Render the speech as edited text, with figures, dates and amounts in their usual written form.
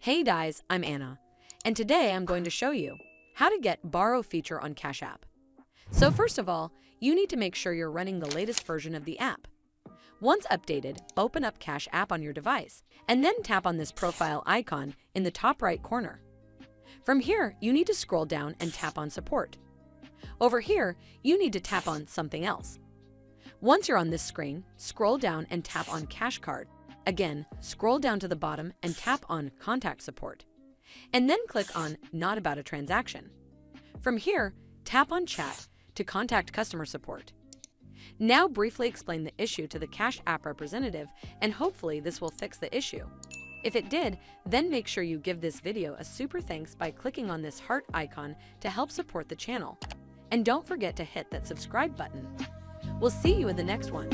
Hey guys, I'm Anna, and today I'm going to show you how to get borrow feature on Cash App. So first of all, you need to make sure you're running the latest version of the app. Once updated, open up Cash App on your device, and then tap on this profile icon in the top right corner. From here, you need to scroll down and tap on Support. Over here, you need to tap on Something Else. Once you're on this screen, scroll down and tap on Cash Card. Again, scroll down to the bottom and tap on Contact Support. And then click on Not About a Transaction. From here, tap on Chat to contact customer support. Now briefly explain the issue to the Cash App representative, and hopefully this will fix the issue. If it did, then make sure you give this video a super thanks by clicking on this heart icon to help support the channel. And don't forget to hit that subscribe button. We'll see you in the next one.